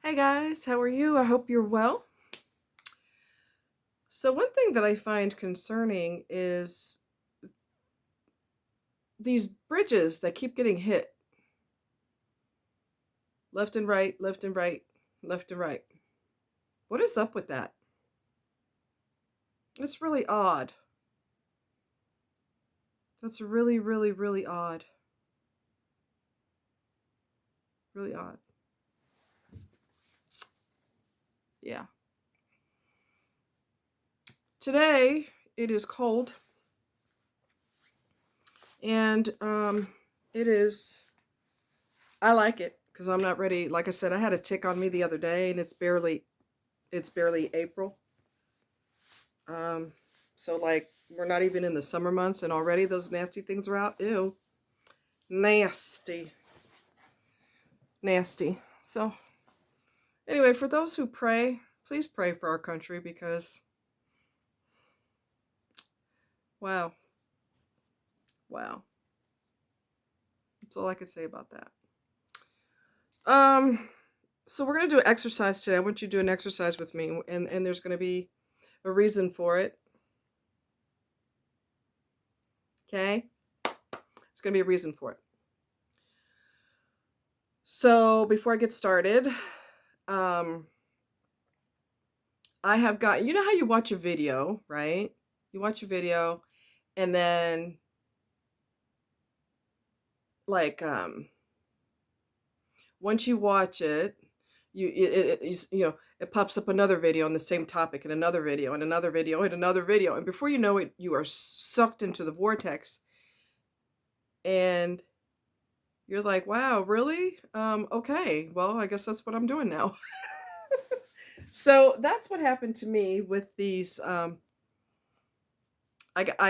Hey guys, how are you? I hope you're well. So, one thing that I find concerning is these bridges that keep getting hit left and right, left and right, left and right. What is up with that? It's really odd. That's really, really, really odd. Really odd. Yeah. Today, it is cold and it is, I like it because I'm not ready. Like I said, I had a tick on me the other day and it's barely April. Um, so like we're not even in the summer months and already those nasty things are out. Ew. Nasty. Nasty. So anyway, for those who pray, please pray for our country because wow. Wow. That's all I can say about that. Um so we're gonna do an exercise today. I want you to do an exercise with me and there's gonna be a reason for it. Okay? There's gonna be a reason for it. So before I get started, um I have got, you know how you watch a video, right? You watch a video and then like once you watch it, it pops up another video on the same topic and another video and another video and another video and before you know it you are sucked into the vortex and you're like, "Wow, really? Okay. Well, I guess that's what I'm doing now." So, that's what happened to me with these I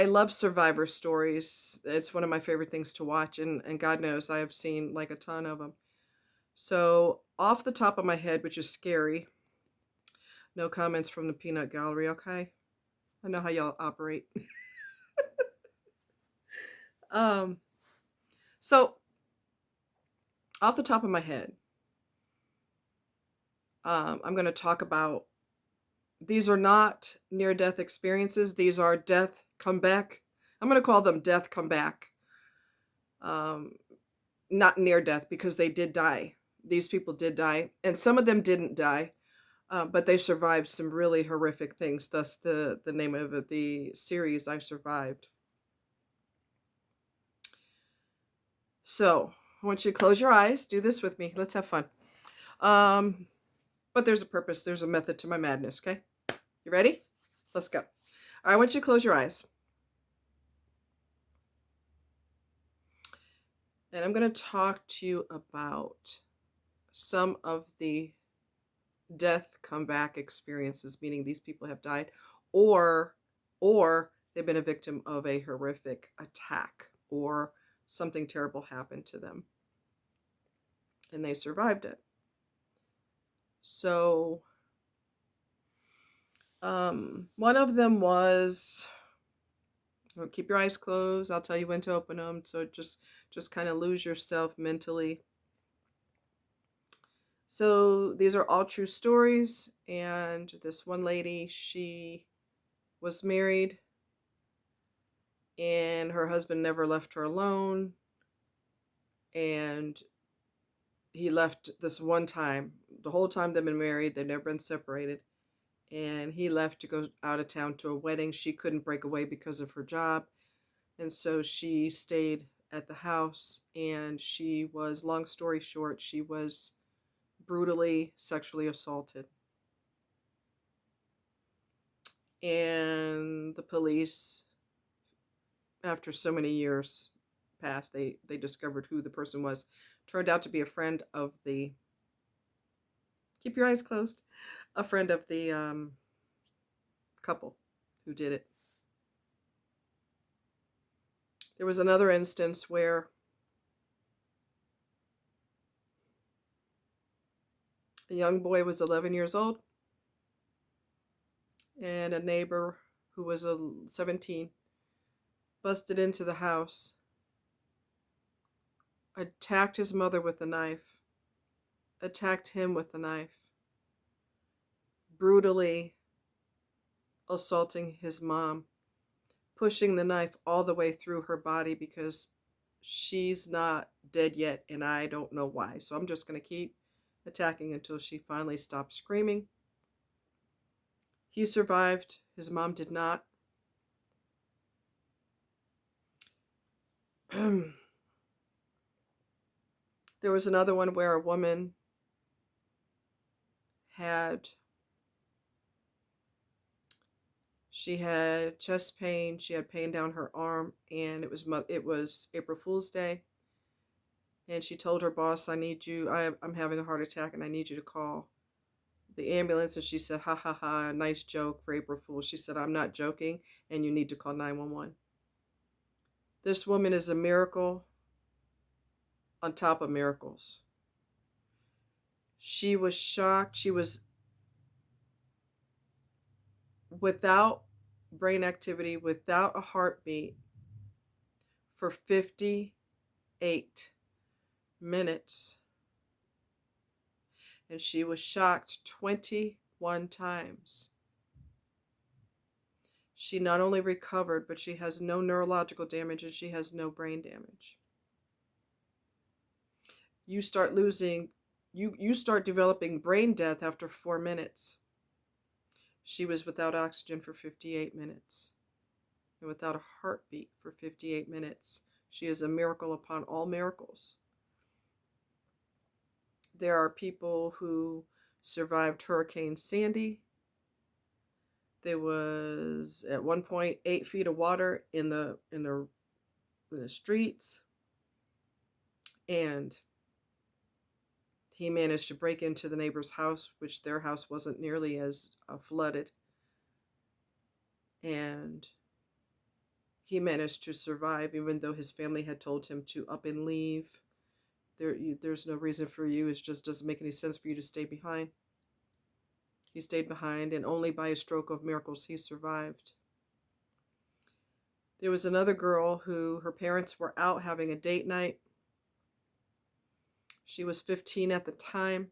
love survivor stories. It's one of my favorite things to watch, and God knows I have seen like a ton of them. So, off the top of my head, which is scary, no comments from the peanut gallery, okay? I know how y'all operate. um, so off the top of my head, I'm going to talk about these are not near-death experiences. These are death comeback. I'm going to call them death comeback. Um, not near death because they did die. These people did die, and some of them didn't die, but they survived some really horrific things. Thus, the name of it, the series, I Survived. So, I want you to close your eyes. Do this with me. Let's have fun. Um, but there's a purpose. There's a method to my madness. Okay, you ready? Let's go. All right, I want you to close your eyes, and I'm going to talk to you about some of the death comeback experiences, meaning these people have died or or they've been a victim of a horrific attack or something terrible happened to them and they survived it. So one of them was, well, keep your eyes closed, I'll tell you when to open them, so just kind of lose yourself mentally. So these are all true stories, and this one lady, she was married and her husband never left her alone, and he left this one time. The whole time they've been married, they've never been separated, and he left to go out of town to a wedding. She couldn't break away because of her job, and so she stayed at the house, and she was, long story short, she was brutally sexually assaulted. And the police, after so many years passed, they discovered who the person was. Turned out to be a friend of the, keep your eyes closed, a friend of the couple who did it. There was another instance where a young boy was 11 years old and a neighbor who was 17 busted into the house, attacked his mother with a knife, attacked him with a knife, brutally assaulting his mom, pushing the knife all the way through her body because she's not dead yet and I don't know why. So I'm just going to keep attacking until she finally stops screaming. He survived. His mom did not. There was another one where a woman had chest pain, she had pain down her arm, and it was April Fool's Day, and she told her boss, I'm having a heart attack and I need you to call the ambulance. And she said, ha ha ha, nice joke for April Fool. She said, I'm not joking and you need to call 911. This woman is a miracle on top of miracles. She was shocked. She was without brain activity, without a heartbeat for 58 minutes. And she was shocked 21 times. She not only recovered, but she has no neurological damage and she has no brain damage. You start developing brain death after 4 minutes. She was without oxygen for 58 minutes and without a heartbeat for 58 minutes. She is a miracle upon all miracles. There are people who survived Hurricane Sandy. There was at one point 8 feet of water in the streets, and he managed to break into the neighbor's house, which their house wasn't nearly as flooded, and he managed to survive even though his family had told him to up and leave. There's no reason for you. It just doesn't make any sense for you to stay behind. He stayed behind, and only by a stroke of miracles he survived. There was another girl who her parents were out having a date night. She was 15 at the time,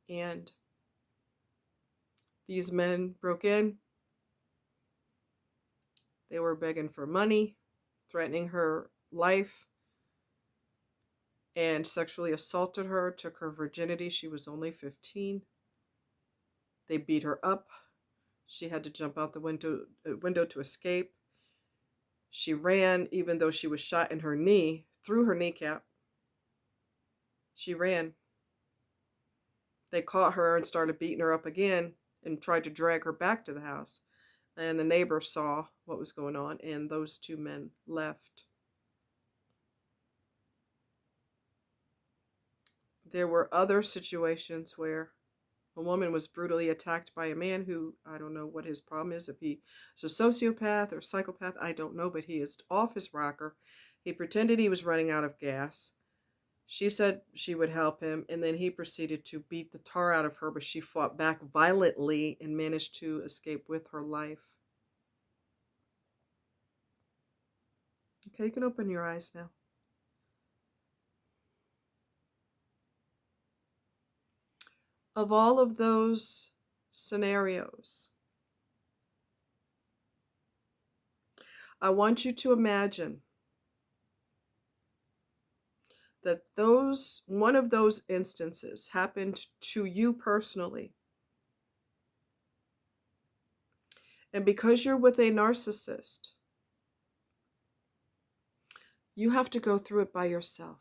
and these men broke in. They were begging for money, threatening her life, and sexually assaulted her, took her virginity. She was only 15. They beat her up. She had to jump out the window to escape. She ran even though she was shot in her knee, through her kneecap. She ran. They caught her and started beating her up again and tried to drag her back to the house. And the neighbor saw what was going on, and those 2 men left. There were other situations where a woman was brutally attacked by a man who, I don't know what his problem is, if he's a sociopath or psychopath, I don't know, but he is off his rocker. He pretended he was running out of gas. She said she would help him, and then he proceeded to beat the tar out of her, but she fought back violently and managed to escape with her life. Okay, you can open your eyes now. Of all of those scenarios, I want you to imagine that one of those instances happened to you personally. And because you're with a narcissist, you have to go through it by yourself.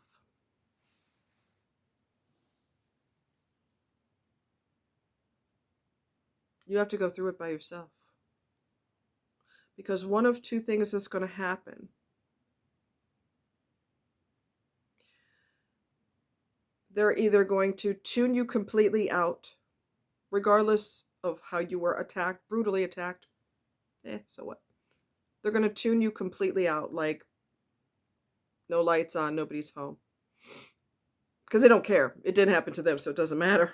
You have to go through it by yourself. Because one of 2 things is going to happen. They're either going to tune you completely out, regardless of how you were attacked, brutally attacked. So what? They're going to tune you completely out, like no lights on, nobody's home. Because they don't care. It didn't happen to them, so it doesn't matter.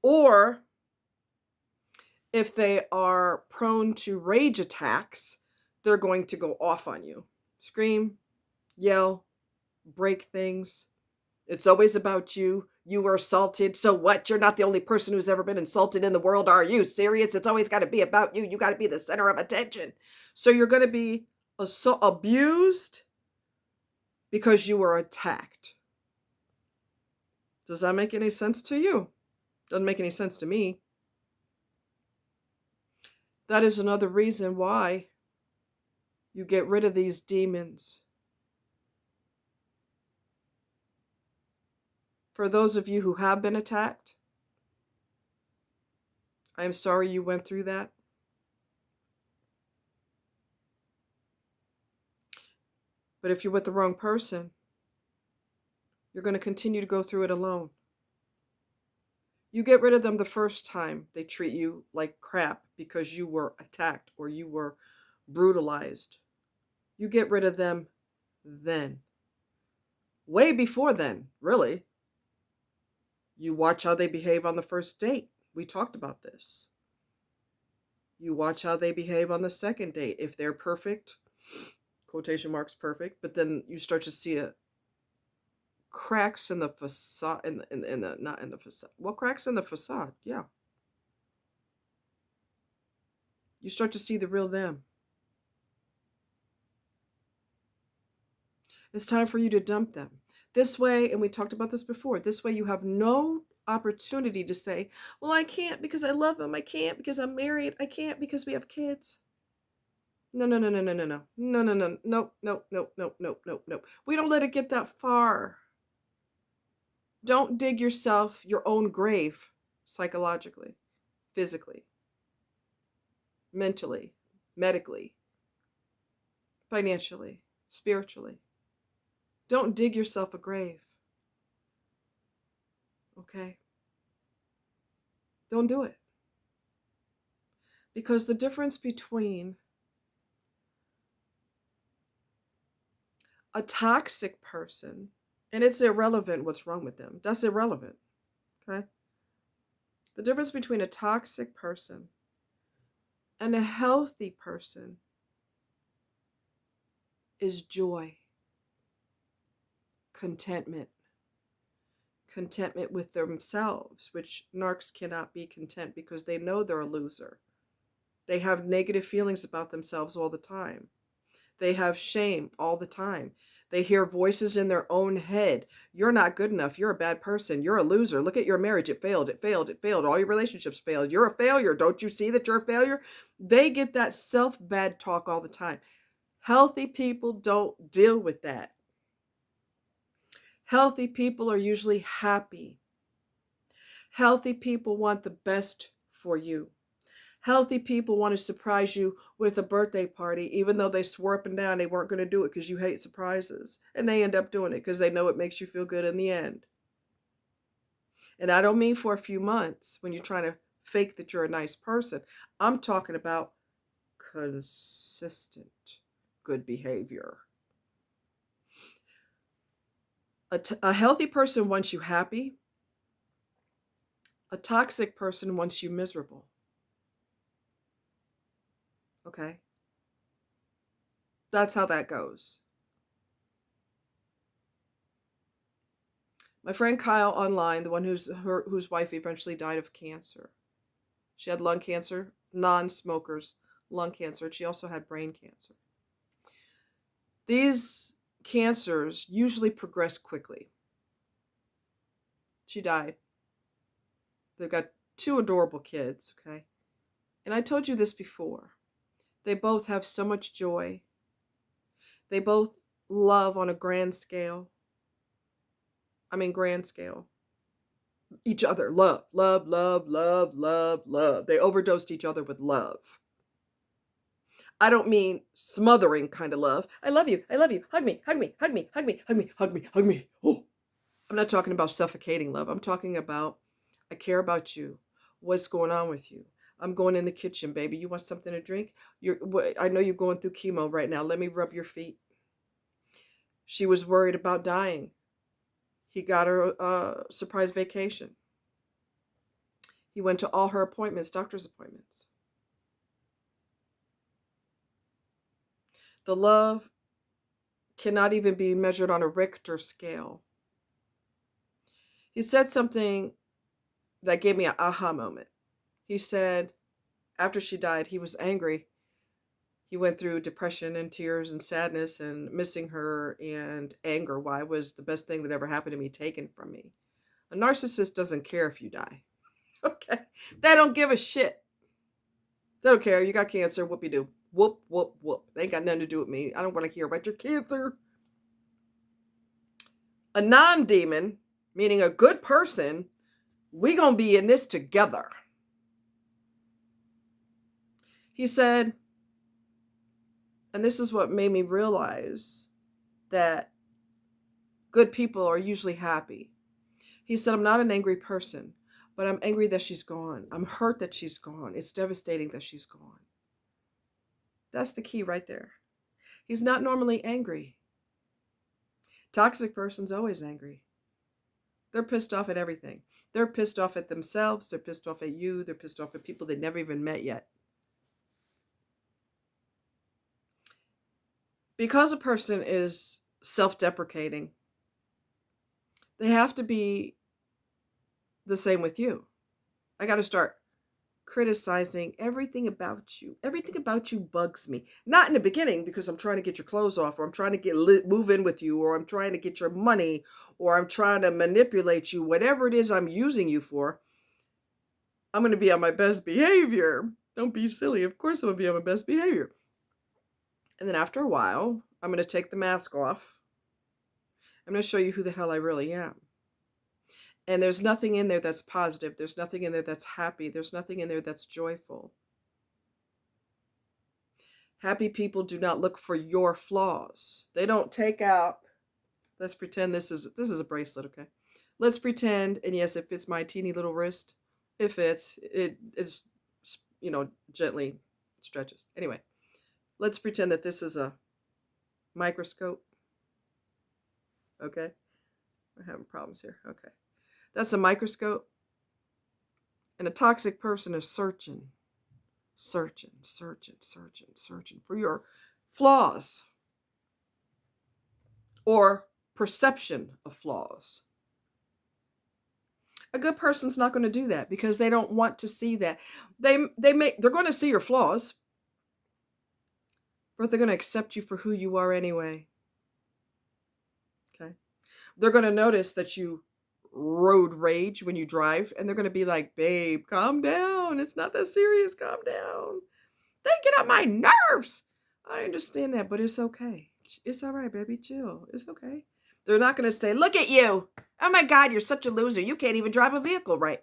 Or if they are prone to rage attacks, they're going to go off on you. Scream, yell, break things. It's always about you. You were assaulted. So what? You're not the only person who's ever been insulted in the world. Are you serious? It's always got to be about you. You got to be the center of attention. So you're going to be abused because you were attacked. Does that make any sense to you? Doesn't make any sense to me. That is another reason why you get rid of these demons. For those of you who have been attacked, I am sorry you went through that. But if you're with the wrong person, you're going to continue to go through it alone. You get rid of them the first time they treat you like crap because you were attacked or you were brutalized. You get rid of them then. Way before then, really. You watch how they behave on the first date. We talked about this. You watch how they behave on the second date. If they're perfect, quotation marks perfect, but then you start to see cracks in the facade, not in the facade. Well, cracks in the facade, yeah. You start to see the real them. It's time for you to dump them. This way, and we talked about this before, this way you have no opportunity to say, well, I can't because I love him. I can't because I'm married. I can't because we have kids. No, no, no, no, no, no, no, no, no, no, no, no, no, no, no, no, no. We don't let it get that far. Don't dig yourself your own grave psychologically, physically, mentally, medically, financially, spiritually. Don't dig yourself a grave. Okay? Don't do it. Because the difference between a toxic person, and it's irrelevant what's wrong with them. That's irrelevant. Okay? The difference between a toxic person and a healthy person is joy, contentment with themselves, which narcs cannot be content because they know they're a loser. They have negative feelings about themselves all the time. They have shame all the time. They hear voices in their own head. You're not good enough. You're a bad person. You're a loser. Look at your marriage. It failed. It failed. It failed. All your relationships failed. You're a failure. Don't you see that you're a failure? They get that self-bad talk all the time. Healthy people don't deal with that. Healthy people are usually happy. Healthy people want the best for you. Healthy people want to surprise you with a birthday party, even though they swore up and down they weren't going to do it because you hate surprises. And they end up doing it because they know it makes you feel good in the end. And I don't mean for a few months when you're trying to fake that you're a nice person. I'm talking about consistent good behavior. A healthy person wants you happy. A toxic person wants you miserable. Okay? That's how that goes. My friend Kyle online, the one whose wife eventually died of cancer. She had lung cancer, non-smokers lung cancer, and she also had brain cancer. These cancers usually progress quickly. She died. They've got 2 adorable kids, okay? And I told you this before. They both have so much joy. They both love on a grand scale. I mean, grand scale. Each other. Love, love, love, love, love, love. They overdosed each other with love. I don't mean smothering kind of love. I love you. I love you. Hug me. Hug me. Hug me. Hug me. Hug me. Hug me. Hug me. Oh. I'm not talking about suffocating love. I'm talking about I care about you. What's going on with you? I'm going in the kitchen, baby. You want something to drink? I know you're going through chemo right now. Let me rub your feet. She was worried about dying. He got her a surprise vacation. He went to all her appointments, doctor's appointments. The love cannot even be measured on a Richter scale. He said something that gave me an aha moment. He said after she died, he was angry. He went through depression and tears and sadness and missing her and anger. Why was the best thing that ever happened to me taken from me? A narcissist doesn't care if you die. Okay? They don't give a shit. They don't care. You got cancer. Whoop-de-doo. Whoop, whoop, whoop. They ain't got nothing to do with me. I don't want to hear about your cancer. A non-demon, meaning a good person, we gonna be in this together. He said, and this is what made me realize that good people are usually happy. He said, I'm not an angry person, but I'm angry that she's gone. I'm hurt that she's gone. It's devastating that she's gone. That's the key right there. He's not normally angry. Toxic person's always angry. They're pissed off at everything. They're pissed off at themselves. They're pissed off at you. They're pissed off at people they never even met yet. Because a person is self-deprecating, they have to be the same with you. I got to start criticizing everything about you. Everything about you bugs me. Not in the beginning because I'm trying to get your clothes off, or I'm trying to move in with you, or I'm trying to get your money, or I'm trying to manipulate you. Whatever it is I'm using you for, I'm going to be on my best behavior. Don't be silly. Of course I'm going to be on my best behavior. And then after a while, I'm going to take the mask off. I'm going to show you who the hell I really am. And there's nothing in there that's positive. There's nothing in there that's happy. There's nothing in there that's joyful. Happy people do not look for your flaws. They don't take out, let's pretend this is a bracelet, okay? Let's pretend, and yes, it fits my teeny little wrist. It fits. It's, gently stretches. Anyway, let's pretend that this is a microscope. Okay? We're having problems here. Okay. That's a microscope. And a toxic person is searching for your flaws or perception of flaws. A good person's not going to do that because they don't want to see that. They're going to see your flaws, but they're going to accept you for who you are anyway. Okay? They're going to notice that you road rage when you drive, and they're going to be like, babe, calm down. It's not that serious. Calm down. They get on my nerves. I understand that, but it's okay. It's all right, baby. Chill. It's okay. They're not going to say, look at you. Oh my God, you're such a loser. You can't even drive a vehicle right.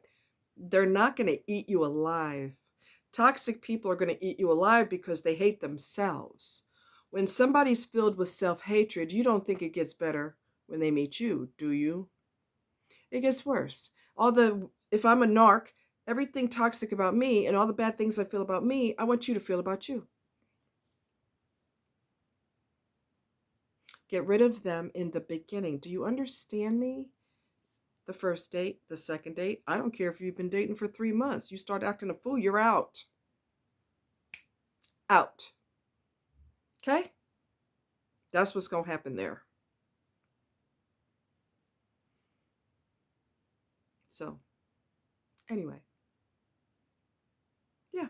They're not going to eat you alive. Toxic people are going to eat you alive because they hate themselves. When somebody's filled with self-hatred, you don't think it gets better when they meet you, do you? It gets worse. If I'm a narc, everything toxic about me and all the bad things I feel about me, I want you to feel about you. Get rid of them in the beginning. Do you understand me? The first date, the second date. I don't care if you've been dating for 3 months. You start acting a fool, you're out. Out. Okay? That's what's going to happen there. So, anyway. Yeah.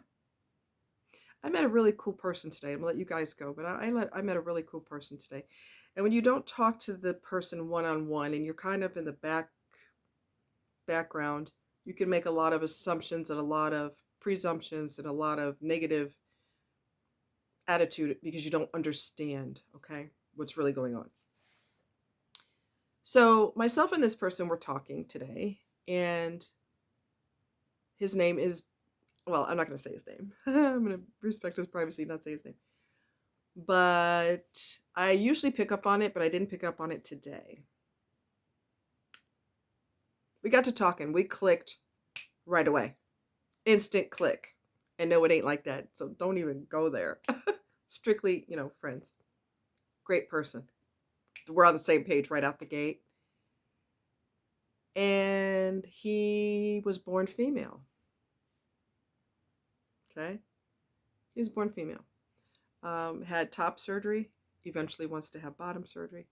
I met a really cool person today. I'm going to let you guys go, but I met a really cool person today. And when you don't talk to the person one-on-one and you're kind of in the background, you can make a lot of assumptions and a lot of presumptions and a lot of negative attitude because you don't understand, okay, what's really going on. So myself and this person were talking today, and his name is, well, I'm not going to say his name. I'm going to respect his privacy, not say his name. But I usually pick up on it, but I didn't pick up on it today. We got to talking. We clicked right away. Instant click. And no, it ain't like that. So don't even go there. Strictly, friends. Great person. We're on the same page right out the gate. And he was born female. Okay? He was born female. Had top surgery. Eventually wants to have bottom surgery.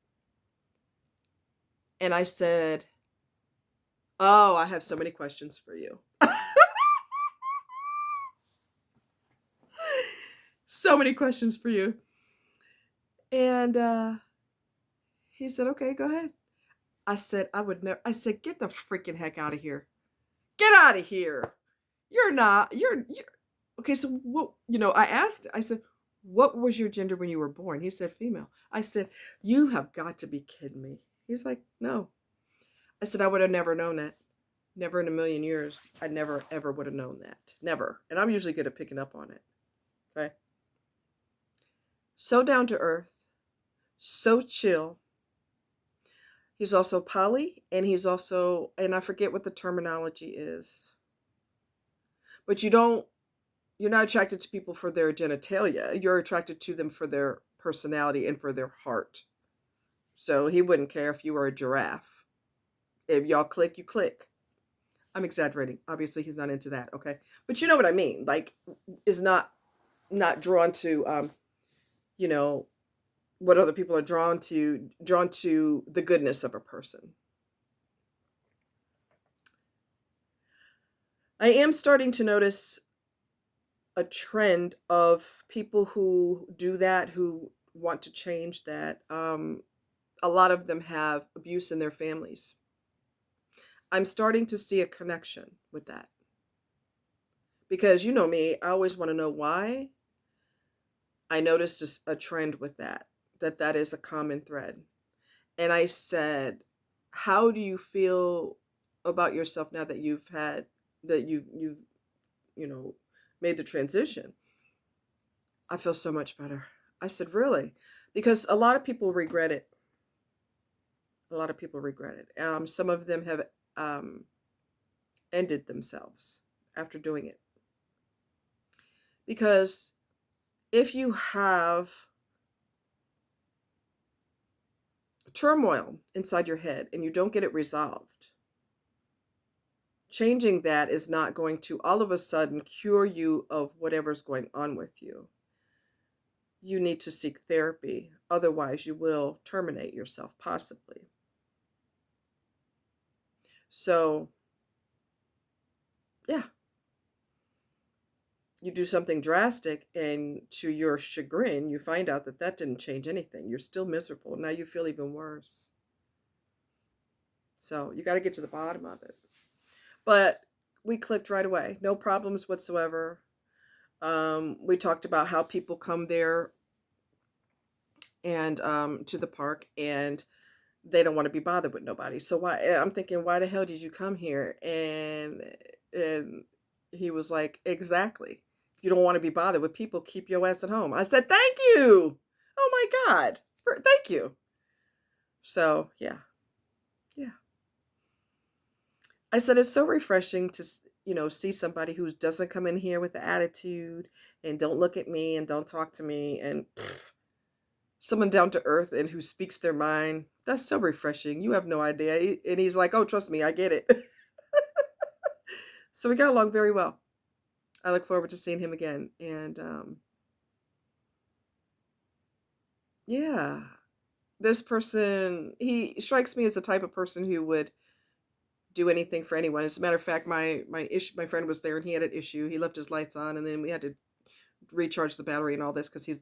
And I said, Oh, I have so many questions for you. So many questions for you. And he said, okay, go ahead. I said, I would never. I said, get the freaking heck out of here. Get out of here. You're not. You're. Okay, so what, I asked, I said, what was your gender when you were born? He said, female. I said, you have got to be kidding me. He's like, no. I said, I would have never known that. Never in a million years. I never, ever would have known that. Never. And I'm usually good at picking up on it. Okay. So down to earth. So chill. He's also poly, and he's also, and I forget what the terminology is. But you're not attracted to people for their genitalia. You're attracted to them for their personality and for their heart. So he wouldn't care if you were a giraffe. If y'all click, you click. I'm exaggerating. Obviously, he's not into that. Okay, but you know what I mean. Like, is not drawn to, what other people are drawn to the goodness of a person. I am starting to notice a trend of people who do that, who want to change that. A lot of them have abuse in their families. I'm starting to see a connection with that. Because you know me, I always want to know why. I noticed a trend with that is a common thread. And I said, how do you feel about yourself now that you've made the transition? I feel so much better. I said, really? Because a lot of people regret it. A lot of people regret it. Some of them have ended themselves after doing it. Because if you have turmoil inside your head and you don't get it resolved, changing that is not going to all of a sudden cure you of whatever's going on with you. You need to seek therapy. Otherwise, you will terminate yourself, possibly. So, yeah. You do something drastic, and to your chagrin, you find out that didn't change anything. You're still miserable. Now you feel even worse. So, you got to get to the bottom of it. But we clicked right away. No problems whatsoever. We talked about how people come there and to the park, and they don't want to be bothered with nobody. So I'm thinking, why the hell did you come here? And he was like, exactly. If you don't want to be bothered with people, keep your ass at home. I said, thank you. Oh my God. Thank you. So yeah. I said, it's so refreshing to, see somebody who doesn't come in here with the attitude and don't look at me and don't talk to me and someone down to earth and who speaks their mind. That's so refreshing. You have no idea. And he's like, oh, trust me, I get it. So we got along very well. I look forward to seeing him again. And yeah, this person, he strikes me as the type of person who would do anything for anyone. As a matter of fact, my friend was there and he had an issue. He left his lights on and then we had to recharge the battery and all this because he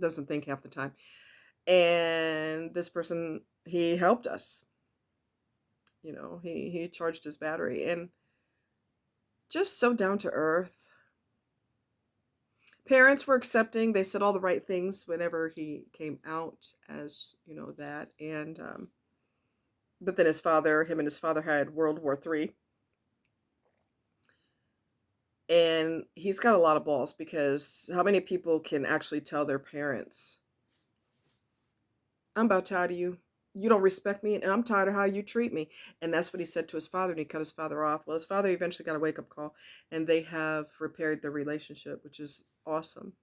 doesn't think half the time. And this person, he helped us. He charged his battery and just so down to earth. Parents were accepting. They said all the right things whenever he came out as, that. And but then him and his father had World War III. And he's got a lot of balls because how many people can actually tell their parents, I'm about tired of you. You don't respect me and I'm tired of how you treat me. And that's what he said to his father, and he cut his father off. Well, his father eventually got a wake-up call and they have repaired their relationship, which is awesome.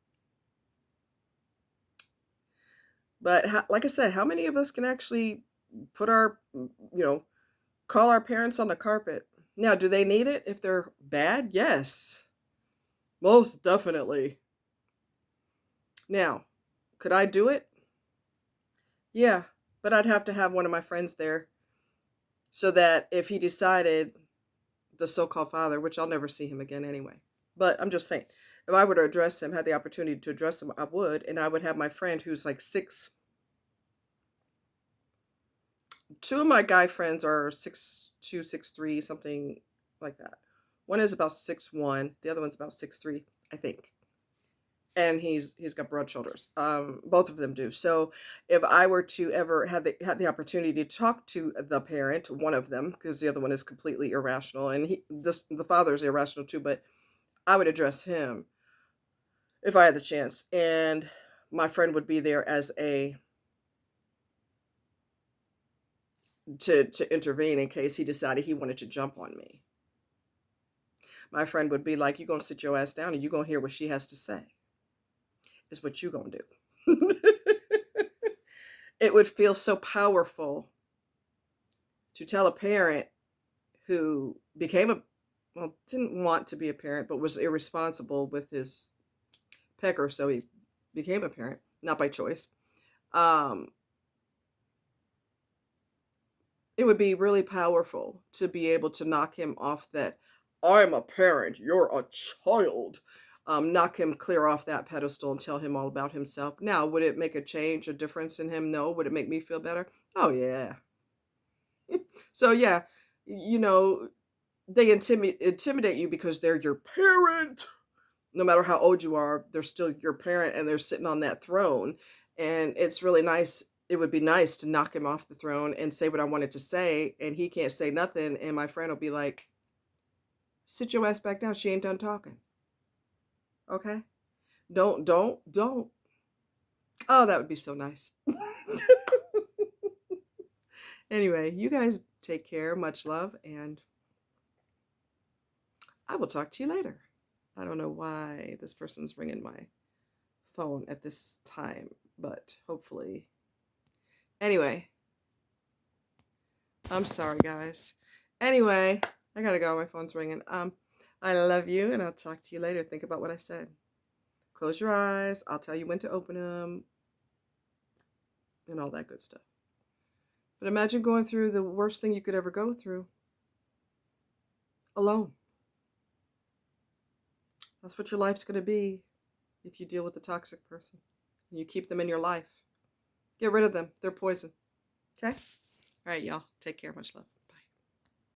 But like I said, how many of us can actually put call our parents on the carpet? Now, do they need it if they're bad? Yes, most definitely. Now, could I do it? Yeah, but I'd have to have one of my friends there So that if he decided, the so-called father, which I'll never see him again anyway, but I'm just saying, if I were to address him, had the opportunity to address him, I would, and I would have my friend who's like six. Two of my guy friends are 6'2", 6'3", something like that. One is about 6'1", the other one's about 6'3", I think. And he's got broad shoulders. Both of them do. So if I were to ever had the opportunity to talk to the parent, one of them, because the other one is completely irrational, and the father is irrational too, but I would address him if I had the chance, and my friend would be there as a to intervene in case he decided he wanted to jump on me. My friend would be like, "You gonna sit your ass down and you gonna hear what she has to say. Is what you gonna do." It would feel so powerful to tell a parent who didn't want to be a parent, but was irresponsible with his pecker, so he became a parent, not by choice. Um, it would be really powerful to be able to knock him off that I'm a parent, you're a child. Knock him clear off that pedestal and tell him all about himself. Now, would it make a change, a difference in him? No. Would it make me feel better? Oh, yeah. So, yeah, you know, they intimidate you because they're your parent. No matter how old you are, they're still your parent and they're sitting on that throne. And it's really nice. It would be nice to knock him off the throne and say what I wanted to say. And he can't say nothing. And my friend will be like, sit your ass back down. She ain't done talking. Okay? Don't. Oh, that would be so nice. Anyway, you guys take care. Much love. And I will talk to you later. I don't know why this person's ringing my phone at this time, but hopefully. Anyway, I'm sorry, guys. Anyway, I gotta go. My phone's ringing. I love you, and I'll talk to you later. Think about what I said. Close your eyes. I'll tell you when to open them, and all that good stuff. But imagine going through the worst thing you could ever go through alone. That's what your life's gonna be if you deal with a toxic person and you keep them in your life. Get rid of them. They're poison. Okay? All right, y'all. Take care. Much love.